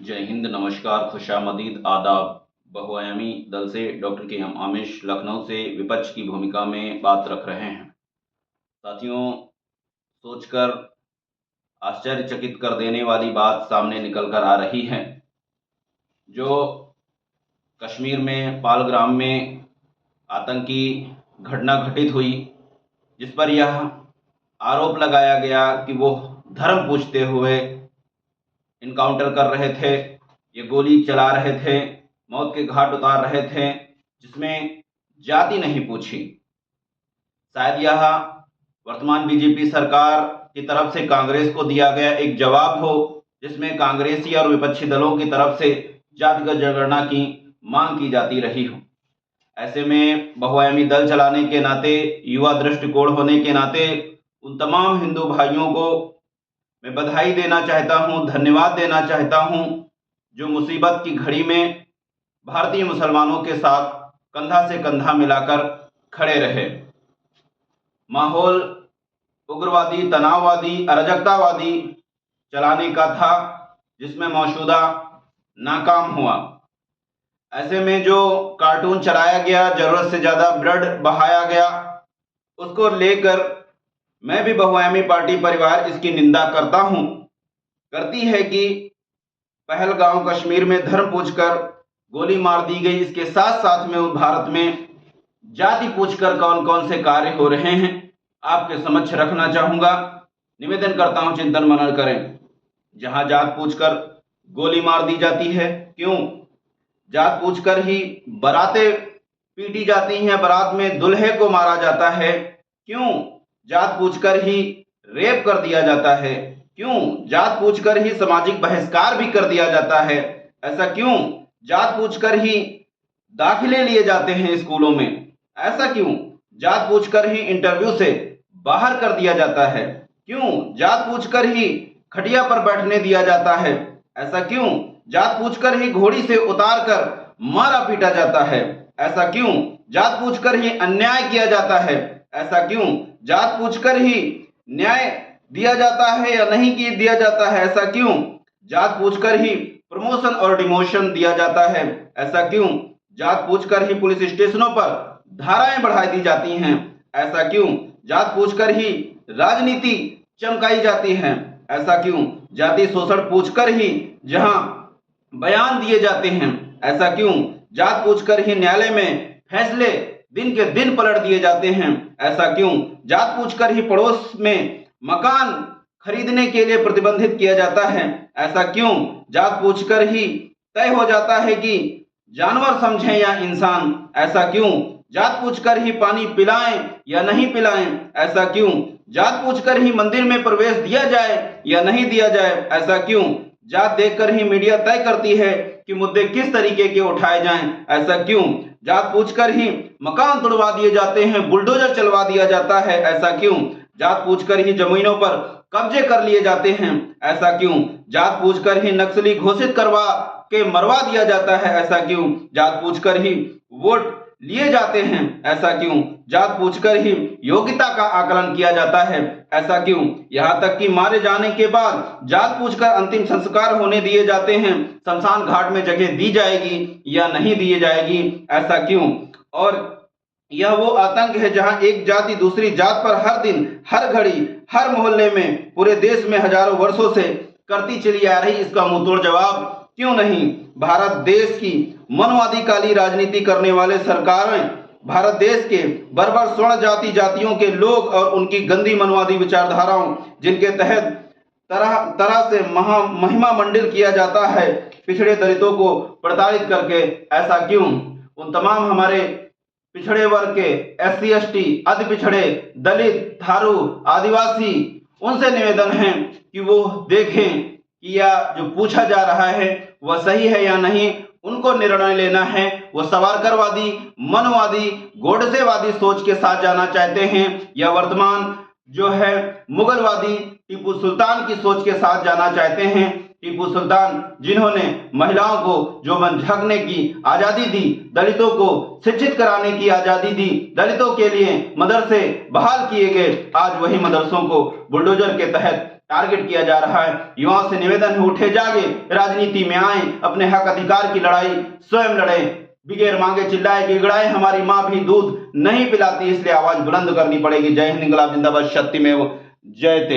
जय हिंद, नमस्कार, खुशामदीद, आदाब। बहुआयामी दल से डॉक्टर के एम आमिश लखनऊ से विपक्ष की भूमिका में बात रख रहे हैं। साथियों, सोचकर आश्चर्यचकित कर देने वाली बात सामने निकल कर आ रही है। जो कश्मीर में पालग्राम में आतंकी घटना घटित हुई, जिस पर यह आरोप लगाया गया कि वो धर्म पूछते हुए इनकाउंटर कर रहे थे, ये गोली चला रहे थे, मौत के घाट उतार रहे थे, जिसमें जाति नहीं पूछी। शायद यह वर्तमान बीजेपी सरकार की तरफ से कांग्रेस को दिया गया एक जवाब हो, जिसमें कांग्रेसी और विपक्षी दलों की तरफ से जातिगत जनगणना की मांग की जाती रही हो। ऐसे में बहुआयामी दल चलाने के नाते, युवा दृष्टिकोण होने के नाते उन तमाम हिंदू भाइयों को मैं बधाई देना चाहता हूं, धन्यवाद देना चाहता हूं, जो मुसीबत की घड़ी में भारतीय मुसलमानों के साथ कंधा से कंधा मिलाकर खड़े रहे। माहौल उग्रवादी, तनाववादी, अराजकतावादी चलाने का था, जिसमें मौजूदा नाकाम हुआ। ऐसे में जो कार्टून चलाया गया, जरूरत से ज्यादा ब्लड बहाया गया, उसको लेकर मैं भी बहुआयामी पार्टी परिवार इसकी निंदा करती है कि पहलगाम कश्मीर में धर्म पूछकर गोली मार दी गई। इसके साथ साथ में भारत में जाति पूछकर कौन कौन से कार्य हो रहे हैं, आपके समक्ष रखना चाहूंगा। निवेदन करता हूं, चिंतन मनन करें। जहां जात पूछकर गोली मार दी जाती है, क्यों? जात पूछकर ही बारातें पीटी जाती हैं, बारात में दूल्हे को मारा जाता है, क्यों? जात पूछकर ही रेप कर दिया जाता है, क्यों? जात पूछकर ही सामाजिक बहिष्कार भी कर दिया जाता है, ऐसा क्यों? जात पूछकर ही दाखिले लिए जाते हैं स्कूलों में, ऐसा क्यों? जात पूछकर ही इंटरव्यू से बाहर कर दिया जाता है, क्यों? जात पूछकर ही खटिया पर बैठने दिया जाता है, ऐसा क्यों? जात पूछकर ही घोड़ी से उतार कर मारा पीटा जाता है, ऐसा क्यों? जात पूछकर ही अन्याय किया जाता है, ऐसा क्यों? जात पूछकर ही न्याय दिया जाता है या नहीं कि दिया जाता है, ऐसा क्यों? जात पूछकर ही प्रमोशन और डिमोशन दिया जाता है, ऐसा क्यों? जात पूछकर ही पुलिस स्टेशनों पर धाराएं बढ़ा दी जाती हैं, ऐसा क्यों? जात पूछकर ही राजनीति चमकाई जाती है, ऐसा क्यों? जाति शोषण पूछकर ही जहां बयान दिए जाते हैं, ऐसा क्यों? जात पूछकर ही न्यायालय में फैसले दिन के दिन पलट दिए जाते हैं, ऐसा क्यों? जात पूछकर ही पड़ोस में मकान खरीदने के लिए प्रतिबंधित किया जाता है, ऐसा क्यों? जात पूछकर ही तय हो जाता है कि जानवर समझें या इंसान, ऐसा क्यों? जात पूछकर ही पानी पिलाएं या नहीं पिलाएं, ऐसा क्यों? जात पूछकर ही मंदिर में प्रवेश दिया जाए या नहीं दिया जाए, ऐसा क्यों? जात देखकर ही मीडिया तय करती है कि मुद्दे किस तरीके के उठाए जाएं, ऐसा क्यों? जात पूछकर ही मकान तोड़वा दिए जाते हैं, बुलडोजर चलवा दिया जाता है, ऐसा क्यों? जात पूछकर ही जमीनों पर कब्जे कर लिए जाते हैं, ऐसा क्यों? जात पूछकर ही नक्सली घोषित करवा के मरवा दिया जाता है, ऐसा क्यों? जात पूछकर ही वोट लिए जाते हैं, ऐसा क्यों? जात पूछकर ही योग्यता का आकलन किया जाता है, ऐसा क्यों? यहाँ तक कि मारे जाने के बाद जात पूछकर अंतिम संस्कार होने दिए जाते हैं, शमशान घाट में जगह दी जाएगी या नहीं दी जाएगी, ऐसा क्यों? और यह वो आतंक है जहां एक जाति दूसरी जात पर हर दिन, हर घड़ी, हर मोहल्ले में, पूरे देश में हजारों वर्षों से करती चली आ रही। इसका मुंहतोड़ जवाब क्यों नहीं? भारत देश की मनवादी काली राजनीति करने वाले सरकारें भारत देश के बर्बर स्वर्ण जाति जातियों के लोग और उनकी गंदी मनवादी विचारधाराओं, जिनके तहत तरह तरह से महिमा मंडिल किया जाता है, पिछड़े दलितों को प्रताड़ित करके, ऐसा क्यों? उन तमाम हमारे पिछड़े वर्ग के SC ST, अति पिछड़े, दलित, थारू, आदिवासी, उनसे निवेदन है कि वो देखें कि यह जो पूछा जा रहा है वह सही है या नहीं। उनको निर्णय लेना है। वो सावरकरवादी, मनवादी, गोडसेवादी सोच के साथ जाना चाहते हैं या वर्तमान जो है मुगलवादी टीपू सुल्तान की सोच के साथ जाना चाहते हैं। टीपू सुल्तान जिन्होंने महिलाओं को जोबन झांकने की आजादी दी, दलितों को शिक्षित कराने की आजादी दी, दलितों के लिए मदरसे बहाल किए गए, आज वही मदरसों को बुलडोजर के तहत टारगेट किया जा रहा है। युवाओं से निवेदन है, उठे जागे, राजनीति में आए, अपने हक अधिकार की लड़ाई स्वयं लड़े, बिगैर मांगे चिल्लाए गिड़ाए, हमारी माँ भी दूध नहीं पिलाती, इसलिए आवाज बुलंद करनी पड़ेगी। जय हिंद, इंकलाब जिंदाबाद, शक्तिमेव जयते।